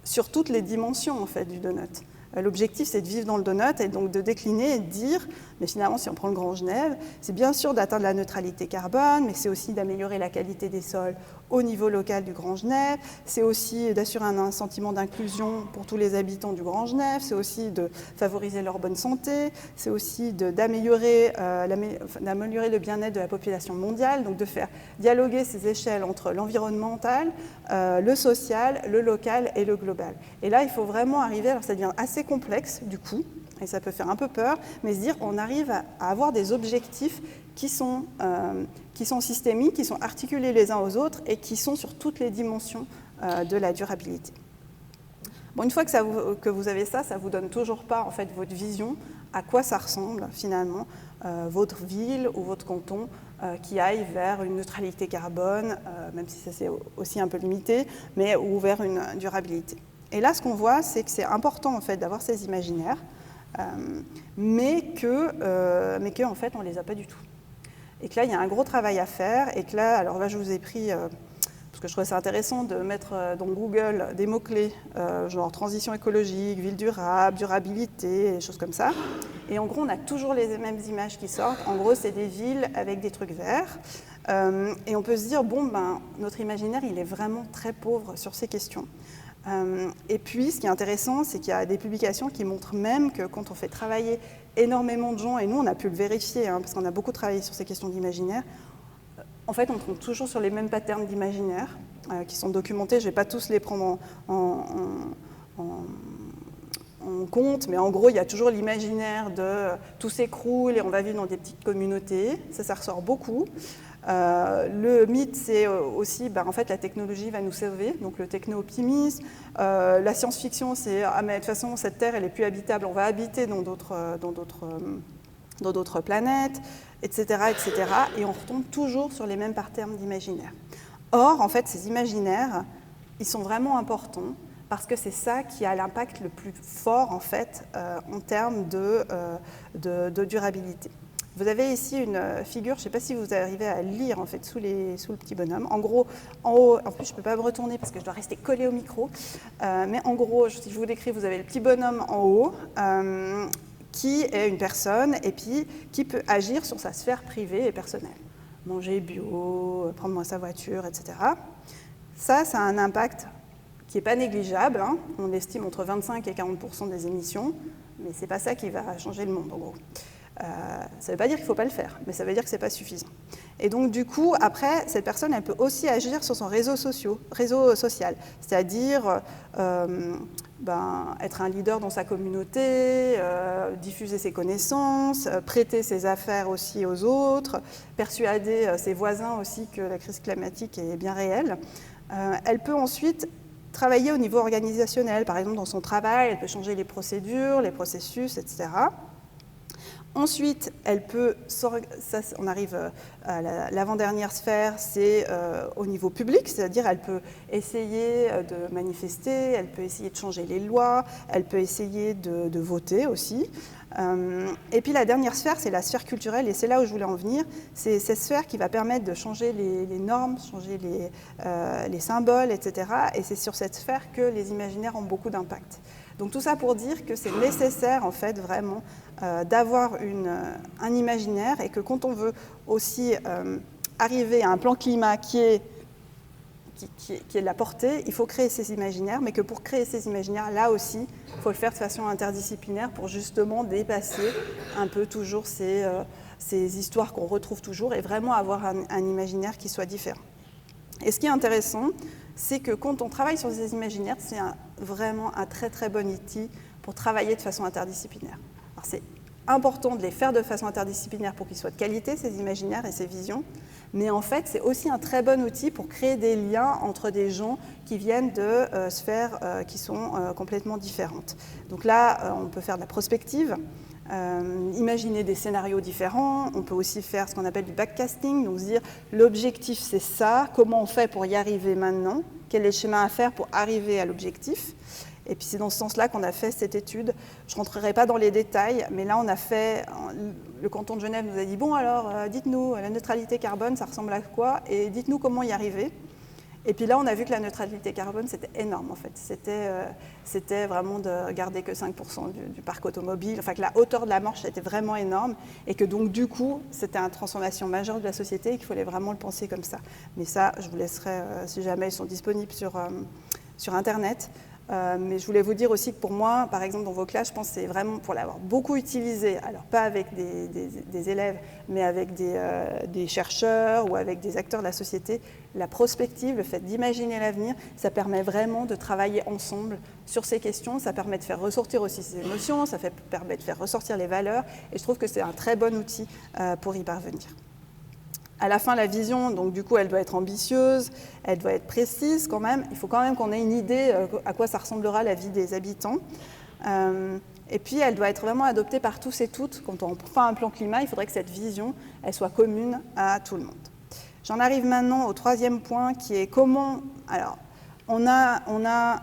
sur toutes les dimensions en fait, du donut. L'objectif, c'est de vivre dans le donut et donc de décliner et de dire, mais finalement, si on prend le Grand Genève, c'est bien sûr d'atteindre la neutralité carbone, mais c'est aussi d'améliorer la qualité des sols au niveau local du Grand Genève, c'est aussi d'assurer un sentiment d'inclusion pour tous les habitants du Grand Genève, c'est aussi de favoriser leur bonne santé, c'est aussi d'améliorer le bien-être de la population mondiale, donc de faire dialoguer ces échelles entre l'environnemental, le social, le local et le global. Et là, il faut vraiment arriver, alors ça devient assez complexe du coup, et ça peut faire un peu peur, mais se dire on arrive à avoir des objectifs qui sont systémiques, qui sont articulés les uns aux autres et qui sont sur toutes les dimensions de la durabilité. Bon, une fois que vous avez ça, ça ne vous donne toujours pas en fait, votre vision, à quoi ça ressemble finalement votre ville ou votre canton qui aille vers une neutralité carbone, même si ça c'est aussi un peu limité, mais ou vers une durabilité. Et là, ce qu'on voit, c'est que c'est important en fait, d'avoir ces imaginaires, mais que en fait, on ne les a pas du tout. Et que là, il y a un gros travail à faire, et que là, alors là, je vous ai pris, parce que je trouvais ça intéressant de mettre dans Google des mots-clés, genre transition écologique, ville durable, durabilité, des choses comme ça. Et en gros, on a toujours les mêmes images qui sortent. En gros, c'est des villes avec des trucs verts. Et on peut se dire, bon, ben, notre imaginaire, il est vraiment très pauvre sur ces questions. Et puis, ce qui est intéressant, c'est qu'il y a des publications qui montrent même que quand on fait travailler énormément de gens, et nous, on a pu le vérifier, hein, parce qu'on a beaucoup travaillé sur ces questions d'imaginaire, en fait, on tombe toujours sur les mêmes patterns d'imaginaire qui sont documentés. Je ne vais pas tous les prendre en compte, mais en gros, il y a toujours l'imaginaire de tout s'écroule et on va vivre dans des petites communautés. Ça ressort beaucoup. Le mythe, c'est aussi, en fait, la technologie va nous sauver, donc le techno-optimisme. La science-fiction, c'est, mais de toute façon, cette Terre, elle n'est plus habitable, on va habiter dans d'autres planètes, etc., etc. Et on retombe toujours sur les mêmes patterns d'imaginaire. Or, en fait, ces imaginaires, ils sont vraiment importants parce que c'est ça qui a l'impact le plus fort, en fait, en termes de durabilité. Vous avez ici une figure, je ne sais pas si vous arrivez à lire en fait, sous le petit bonhomme. En gros, en haut, en plus je ne peux pas me retourner parce que je dois rester collée au micro, mais en gros, si je vous décris, vous avez le petit bonhomme en haut qui est une personne et puis qui peut agir sur sa sphère privée et personnelle. Manger bio, prendre sa voiture, etc. Ça a un impact qui n'est pas négligeable. Hein. On estime entre 25 et 40% des émissions, mais ce n'est pas ça qui va changer le monde en gros. Ça ne veut pas dire qu'il ne faut pas le faire, mais ça veut dire que ce n'est pas suffisant. Et donc, du coup, après, cette personne, elle peut aussi agir sur son réseau social, c'est-à-dire être un leader dans sa communauté, diffuser ses connaissances, prêter ses affaires aussi aux autres, persuader ses voisins aussi que la crise climatique est bien réelle. Elle peut ensuite travailler au niveau organisationnel, par exemple dans son travail, elle peut changer les procédures, les processus, etc. Ensuite, elle peut, on arrive à l'avant-dernière sphère, c'est au niveau public, c'est-à-dire elle peut essayer de manifester, elle peut essayer de changer les lois, elle peut essayer de voter aussi. Et puis la dernière sphère, c'est la sphère culturelle, et c'est là où je voulais en venir. C'est cette sphère qui va permettre de changer les normes, changer les symboles, etc. Et c'est sur cette sphère que les imaginaires ont beaucoup d'impact. Donc tout ça pour dire que c'est nécessaire en fait vraiment d'avoir un imaginaire et que quand on veut aussi arriver à un plan climat qui qui est de la portée, il faut créer ces imaginaires, mais que pour créer ces imaginaires, là aussi, il faut le faire de façon interdisciplinaire pour justement dépasser un peu toujours ces histoires qu'on retrouve toujours et vraiment avoir un imaginaire qui soit différent. Et ce qui est intéressant, c'est que quand on travaille sur ces imaginaires, c'est vraiment un très très bon outil pour travailler de façon interdisciplinaire. Alors c'est important de les faire de façon interdisciplinaire pour qu'ils soient de qualité, ces imaginaires et ces visions, mais en fait, c'est aussi un très bon outil pour créer des liens entre des gens qui viennent de sphères qui sont complètement différentes. Donc là, on peut faire de la prospective, imaginer des scénarios différents, on peut aussi faire ce qu'on appelle du backcasting, donc se dire l'objectif c'est ça, comment on fait pour y arriver maintenant, quel est le schéma à faire pour arriver à l'objectif. Et puis c'est dans ce sens-là qu'on a fait cette étude. Je ne rentrerai pas dans les détails, mais là on a fait, le canton de Genève nous a dit, bon alors dites-nous, la neutralité carbone, ça ressemble à quoi? Et dites-nous comment y arriver. Et puis là on a vu que la neutralité carbone c'était énorme en fait. C'était vraiment de garder que 5% du parc automobile, enfin que la hauteur de la marche était vraiment énorme et que donc du coup c'était une transformation majeure de la société et qu'il fallait vraiment le penser comme ça. Mais ça je vous laisserai, si jamais ils sont disponibles sur Internet. Mais je voulais vous dire aussi que pour moi, par exemple dans vos classes, je pense que c'est vraiment pour l'avoir beaucoup utilisé, alors pas avec des élèves, mais avec des chercheurs ou avec des acteurs de la société, la prospective, le fait d'imaginer l'avenir, ça permet vraiment de travailler ensemble sur ces questions, ça permet de faire ressortir aussi ces émotions, ça permet de faire ressortir les valeurs, et je trouve que c'est un très bon outil pour y parvenir. À la fin, la vision, donc du coup, elle doit être ambitieuse, elle doit être précise quand même. Il faut quand même qu'on ait une idée à quoi ça ressemblera la vie des habitants. Et puis, elle doit être vraiment adoptée par tous et toutes. Quand on fait un plan climat, il faudrait que cette vision, elle soit commune à tout le monde. J'en arrive maintenant au troisième point qui est comment... Alors, on a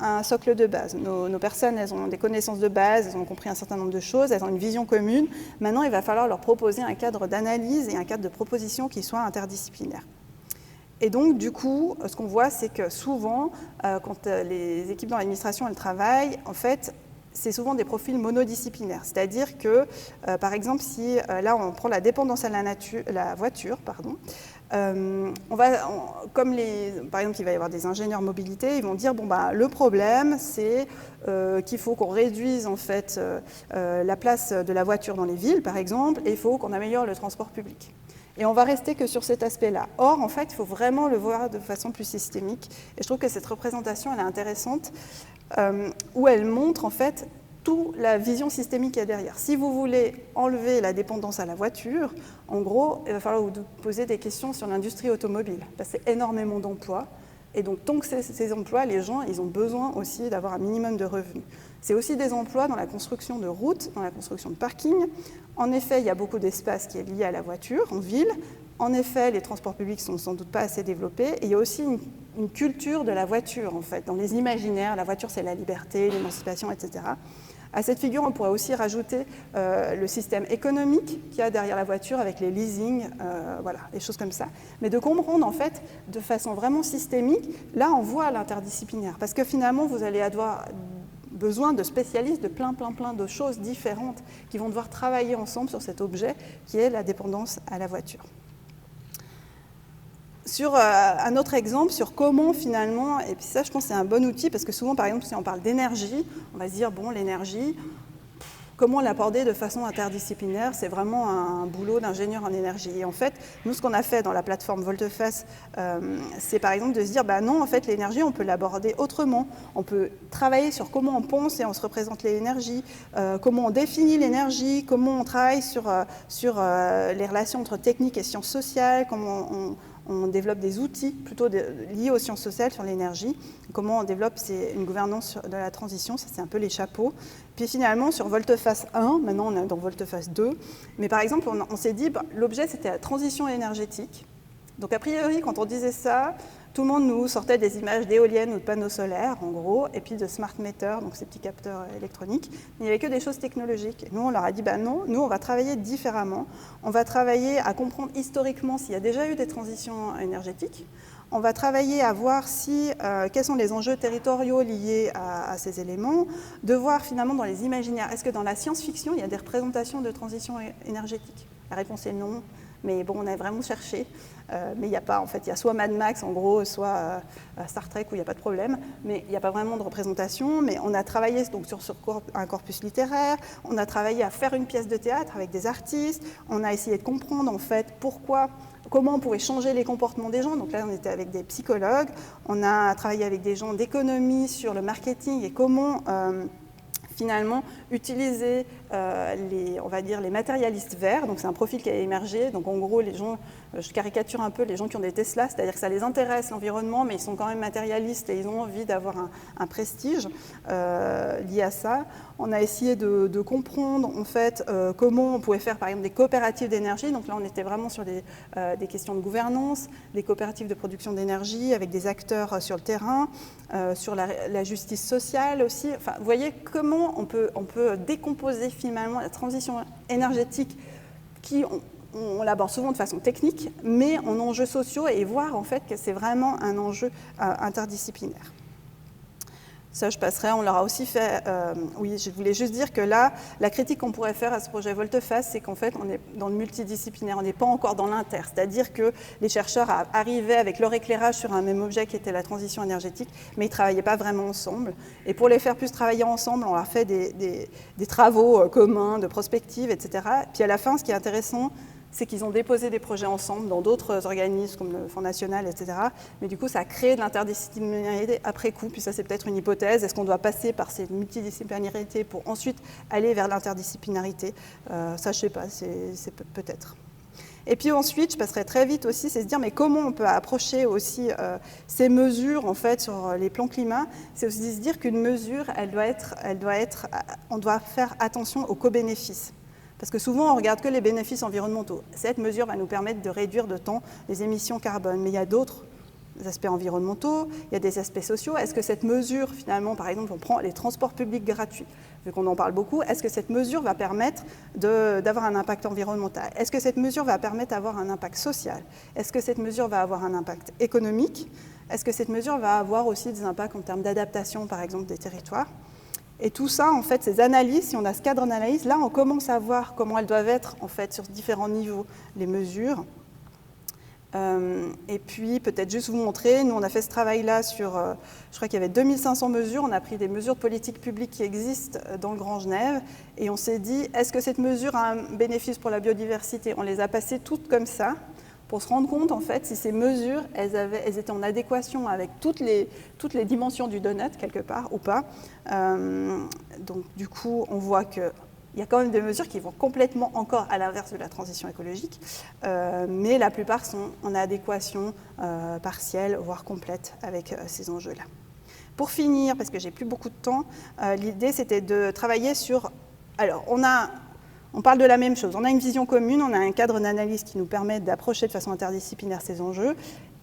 un socle de base. Nos personnes, elles ont des connaissances de base, elles ont compris un certain nombre de choses, elles ont une vision commune. Maintenant, il va falloir leur proposer un cadre d'analyse et un cadre de proposition qui soit interdisciplinaire. Et donc, du coup, ce qu'on voit, c'est que souvent, quand les équipes dans l'administration, elles travaillent, en fait, c'est souvent des profils monodisciplinaires. C'est-à-dire que, par exemple, si là, on prend la dépendance à la voiture, pardon, comme par exemple, il va y avoir des ingénieurs mobilité, ils vont dire bon bah le problème c'est qu'il faut qu'on réduise en fait la place de la voiture dans les villes par exemple, et il faut qu'on améliore le transport public. Et on va rester que sur cet aspect-là. Or, en fait, il faut vraiment le voir de façon plus systémique. Et je trouve que cette représentation, elle est intéressante, où elle montre en fait toute la vision systémique qu'il y a derrière. Si vous voulez enlever la dépendance à la voiture, en gros, il va falloir vous poser des questions sur l'industrie automobile, parce que c'est énormément d'emplois. Et donc, tant que c'est ces emplois, les gens, ils ont besoin aussi d'avoir un minimum de revenus. C'est aussi des emplois dans la construction de routes, dans la construction de parkings. En effet, il y a beaucoup d'espace qui est lié à la voiture en ville. En effet, les transports publics sont sans doute pas assez développés. Et il y a aussi une culture de la voiture, en fait. Dans les imaginaires, la voiture, c'est la liberté, l'émancipation, etc. À cette figure, on pourrait aussi rajouter le système économique qu'il y a derrière la voiture avec les leasings, voilà, des choses comme ça. Mais de comprendre, en fait, de façon vraiment systémique, là, on voit l'interdisciplinaire. Parce que finalement, vous allez avoir besoin de spécialistes de plein de choses différentes qui vont devoir travailler ensemble sur cet objet qui est la dépendance à la voiture. Sur un autre exemple, sur comment finalement, et puis ça je pense que c'est un bon outil parce que souvent par exemple si on parle d'énergie, on va se dire bon l'énergie, comment l'aborder de façon interdisciplinaire, c'est vraiment un boulot d'ingénieur en énergie. Et en fait, nous ce qu'on a fait dans la plateforme Volteface, c'est par exemple de se dire bah non en fait l'énergie on peut l'aborder autrement, on peut travailler sur comment on pense et on se représente l'énergie, comment on définit l'énergie, comment on travaille sur les relations entre technique et sciences sociales, comment on développe des outils plutôt liés aux sciences sociales sur l'énergie, comment on développe une gouvernance de la transition, ça c'est un peu les chapeaux. Puis finalement sur Volteface 1, maintenant on est dans Volteface 2, mais par exemple on s'est dit l'objet c'était la transition énergétique. Donc a priori quand on disait ça, tout le monde nous sortait des images d'éoliennes ou de panneaux solaires en gros, et puis de smart meters, donc ces petits capteurs électroniques, mais il n'y avait que des choses technologiques. Et nous on leur a dit non, nous on va travailler différemment, on va travailler à comprendre historiquement s'il y a déjà eu des transitions énergétiques, on va travailler à voir quels sont les enjeux territoriaux liés à ces éléments, de voir finalement dans les imaginaires, est-ce que dans la science-fiction il y a des représentations de transition énergétique? La réponse est non. mais bon, on a vraiment cherché. Mais il n'y a pas, en fait, il y a soit Mad Max, en gros, soit Star Trek, où il n'y a pas de problème, mais il n'y a pas vraiment de représentation. Mais on a travaillé donc, sur un corpus littéraire, on a travaillé à faire une pièce de théâtre avec des artistes, on a essayé de comprendre, en fait, comment on pouvait changer les comportements des gens. Donc là, on était avec des psychologues, on a travaillé avec des gens d'économie sur le marketing et comment finalement utiliser on va dire les matérialistes verts. Donc c'est un profil qui a émergé. Donc en gros, les gens, je caricature un peu, les gens qui ont des Tesla, c'est-à-dire que ça les intéresse l'environnement, mais ils sont quand même matérialistes et ils ont envie d'avoir un prestige lié à ça. On a essayé de comprendre en fait comment on pouvait faire par exemple des coopératives d'énergie. Donc là, on était vraiment sur des questions de gouvernance, des coopératives de production d'énergie avec des acteurs sur le terrain, sur la justice sociale aussi. Enfin, vous voyez comment on peut décomposer finalement la transition énergétique qui on l'aborde souvent de façon technique, mais en enjeux sociaux et voir en fait que c'est vraiment un enjeu interdisciplinaire. Ça, je passerai, on l'aura aussi fait. Oui, je voulais juste dire que là, la critique qu'on pourrait faire à ce projet Volte-Face, c'est qu'en fait, on est dans le multidisciplinaire, on n'est pas encore dans l'inter. C'est-à-dire que les chercheurs arrivaient avec leur éclairage sur un même objet qui était la transition énergétique, mais ils ne travaillaient pas vraiment ensemble. Et pour les faire plus travailler ensemble, on leur a fait des travaux communs, de prospective, etc. Puis à la fin, ce qui est intéressant, c'est qu'ils ont déposé des projets ensemble dans d'autres organismes comme le Fonds national, etc. Mais du coup, ça a créé de l'interdisciplinarité après coup. Puis ça, c'est peut-être une hypothèse. Est-ce qu'on doit passer par cette multidisciplinarité pour ensuite aller vers l'interdisciplinarité ? Ça, je ne sais pas, c'est peut-être. Et puis ensuite, je passerai très vite aussi, c'est se dire mais comment on peut approcher aussi ces mesures en fait sur les plans climat. C'est aussi se dire qu'une mesure, on doit faire attention aux co-bénéfices. Parce que souvent, on ne regarde que les bénéfices environnementaux. Cette mesure va nous permettre de réduire de temps les émissions carbone. Mais il y a d'autres aspects environnementaux, il y a des aspects sociaux. Est-ce que cette mesure, finalement, par exemple, on prend les transports publics gratuits, vu qu'on en parle beaucoup, est-ce que cette mesure va permettre d'avoir un impact environnemental? Est-ce que cette mesure va permettre d'avoir un impact social? Est-ce que cette mesure va avoir un impact économique? Est-ce que cette mesure va avoir aussi des impacts en termes d'adaptation, par exemple, des territoires? Et tout ça, en fait, ces analyses, si on a ce cadre d'analyse, là, on commence à voir comment elles doivent être, en fait, sur différents niveaux, les mesures. Et puis, peut-être juste vous montrer, nous, on a fait ce travail-là sur, je crois qu'il y avait 2500 mesures, on a pris des mesures de politique publique qui existent dans le Grand Genève, et on s'est dit, est-ce que cette mesure a un bénéfice pour la biodiversité? On les a passées toutes comme ça, pour se rendre compte, en fait, si ces mesures, elles étaient en adéquation avec toutes les dimensions du donut, quelque part, ou pas. Donc, du coup, on voit qu'il y a quand même des mesures qui vont complètement encore à l'inverse de la transition écologique, mais la plupart sont en adéquation partielle, voire complète, avec ces enjeux-là. Pour finir, parce que j'ai plus beaucoup de temps, l'idée, c'était de travailler sur... Alors, on parle de la même chose. On a une vision commune, on a un cadre d'analyse qui nous permet d'approcher de façon interdisciplinaire ces enjeux.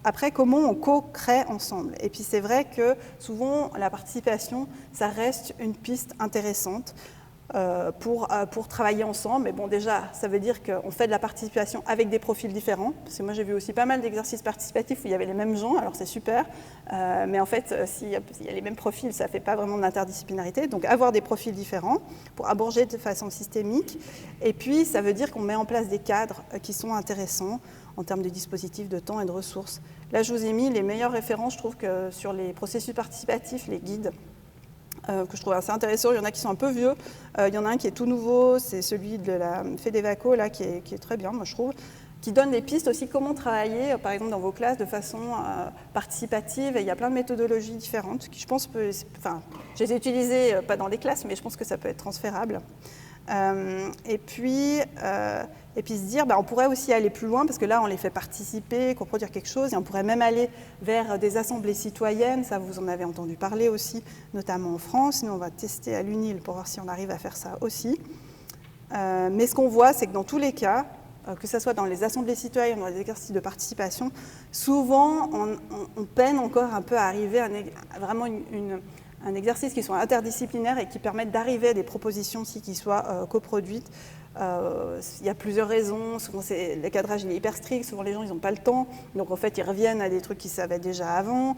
Après, comment on co-crée ensemble? Et puis, c'est vrai que souvent, la participation, ça reste une piste intéressante pour travailler ensemble. Mais bon, déjà, ça veut dire qu'on fait de la participation avec des profils différents. Parce que moi, j'ai vu aussi pas mal d'exercices participatifs où il y avait les mêmes gens, alors c'est super. Mais en fait, s'il y a les mêmes profils, ça ne fait pas vraiment de l'interdisciplinarité. Donc, avoir des profils différents pour aborder de façon systémique. Et puis, ça veut dire qu'on met en place des cadres qui sont intéressants en termes de dispositifs, de temps et de ressources. Là, je vous ai mis les meilleures références, je trouve, que sur les processus participatifs, les guides, que je trouve assez intéressant. Il y en a qui sont un peu vieux. Il y en a un qui est tout nouveau, c'est celui de la FEDEVACO, là, qui est très bien, moi, je trouve, qui donne des pistes aussi comment travailler, par exemple, dans vos classes de façon participative. Et il y a plein de méthodologies différentes qui, je pense, je les ai utilisées, pas dans les classes, mais je pense que ça peut être transférable. Et puis se dire, on pourrait aussi aller plus loin, parce que là, on les fait participer, coproduire quelque chose, et on pourrait même aller vers des assemblées citoyennes, ça vous en avez entendu parler aussi, notamment en France. Nous, on va tester à l'UNIL pour voir si on arrive à faire ça aussi. Mais ce qu'on voit, c'est que dans tous les cas, que ce soit dans les assemblées citoyennes, dans les exercices de participation, souvent, on peine encore un peu à arriver à vraiment un exercice qui soit interdisciplinaire et qui permette d'arriver à des propositions aussi qui soient coproduites. Il y a plusieurs raisons. Souvent, le cadrage il est hyper strict. Souvent, les gens, ils n'ont pas le temps. Donc, en fait, ils reviennent à des trucs qu'ils savaient déjà avant.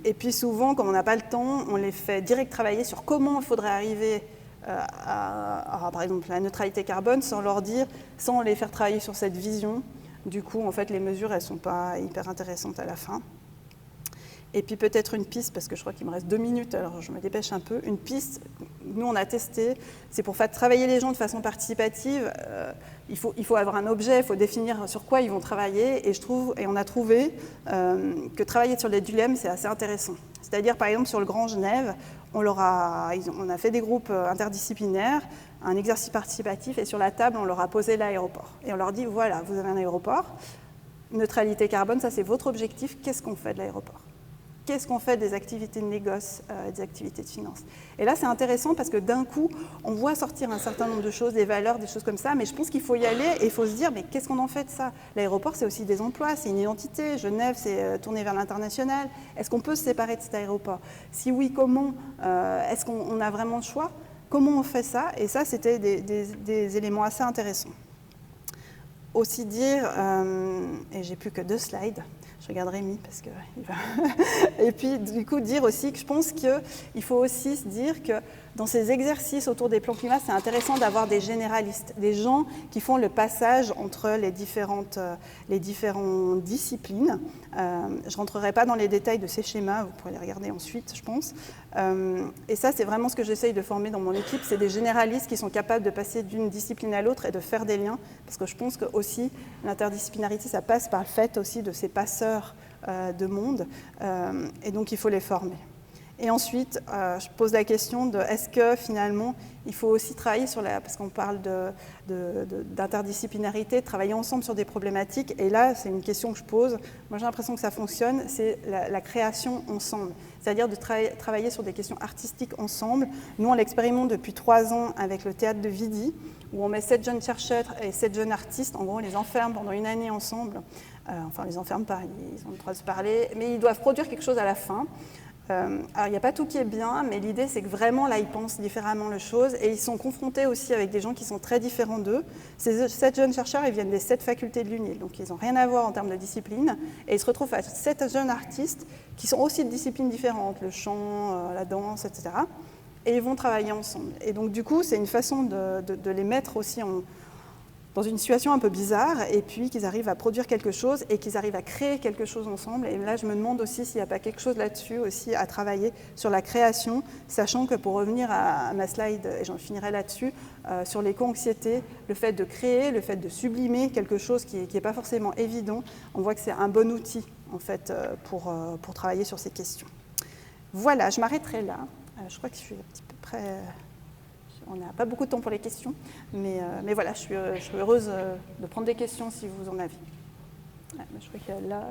Et puis, souvent, comme on n'a pas le temps, on les fait direct travailler sur comment il faudrait arriver par exemple, la neutralité carbone sans les faire travailler sur cette vision. Du coup, en fait, les mesures, elles ne sont pas hyper intéressantes à la fin. Et puis peut-être une piste, parce que je crois qu'il me reste 2 minutes, alors je me dépêche un peu. Une piste, nous on a testé, c'est pour faire travailler les gens de façon participative. Il faut avoir un objet, il faut définir sur quoi ils vont travailler. Et on a trouvé que travailler sur les dilemmes, c'est assez intéressant. C'est-à-dire, par exemple, sur le Grand Genève, on a fait des groupes interdisciplinaires, un exercice participatif, et sur la table, on leur a posé l'aéroport. Et on leur dit, voilà, vous avez un aéroport, neutralité carbone, ça c'est votre objectif, qu'est-ce qu'on fait de l'aéroport ? Qu'est-ce qu'on fait des activités de négoce, des activités de finance? Et là, c'est intéressant parce que d'un coup, on voit sortir un certain nombre de choses, des valeurs, des choses comme ça, mais je pense qu'il faut y aller et il faut se dire, mais qu'est-ce qu'on en fait de ça? L'aéroport, c'est aussi des emplois, c'est une identité. Genève, c'est tourné vers l'international. Est-ce qu'on peut se séparer de cet aéroport? Si oui, comment? Est-ce qu'on a vraiment le choix? Comment on fait ça? Et ça, c'était des éléments assez intéressants. Aussi dire, et j'ai plus que 2 slides, je regarde Rémi parce qu'il va... Et puis, du coup, dire aussi que je pense qu'il faut aussi se dire que dans ces exercices autour des plans climat, c'est intéressant d'avoir des généralistes, des gens qui font le passage entre les différentes disciplines. Je ne rentrerai pas dans les détails de ces schémas, vous pourrez les regarder ensuite, je pense. Et ça, c'est vraiment ce que j'essaye de former dans mon équipe, c'est des généralistes qui sont capables de passer d'une discipline à l'autre et de faire des liens, parce que je pense que aussi l'interdisciplinarité, ça passe par le fait aussi de ces passeurs de monde, et donc il faut les former. Et ensuite, je pose la question de est-ce que finalement, il faut aussi travailler sur parce qu'on parle d'interdisciplinarité, travailler ensemble sur des problématiques. Et là, c'est une question que je pose. Moi, j'ai l'impression que ça fonctionne, c'est la création ensemble. C'est-à-dire de travailler sur des questions artistiques ensemble. Nous, on l'expérimente depuis 3 ans avec le théâtre de Vidi, où on met 7 jeunes chercheurs et 7 jeunes artistes. En gros, on les enferme pendant 1 année ensemble. Enfin, on les enferme pas, ils ont le droit de se parler, mais ils doivent produire quelque chose à la fin. Alors, il n'y a pas tout qui est bien, mais l'idée, c'est que vraiment, là, ils pensent différemment les choses et ils sont confrontés aussi avec des gens qui sont très différents d'eux. Ces 7 jeunes chercheurs, ils viennent des 7 facultés de l'UNIL, donc ils n'ont rien à voir en termes de discipline. Et ils se retrouvent face à 7 jeunes artistes qui sont aussi de disciplines différentes, le chant, la danse, etc. Et ils vont travailler ensemble. Et donc, du coup, c'est une façon de les mettre aussi dans une situation un peu bizarre, et puis qu'ils arrivent à produire quelque chose et qu'ils arrivent à créer quelque chose ensemble. Et là, je me demande aussi s'il n'y a pas quelque chose là-dessus aussi à travailler sur la création, sachant que pour revenir à ma slide, et j'en finirai là-dessus, sur l'éco-anxiété, le fait de créer, le fait de sublimer quelque chose qui n'est pas forcément évident, on voit que c'est un bon outil en fait, pour travailler sur ces questions. Voilà, je m'arrêterai là. Je crois que je suis un petit peu près... On n'a pas beaucoup de temps pour les questions, mais voilà, je suis heureuse de prendre des questions si vous en avez. Ouais, je crois qu'il y a là...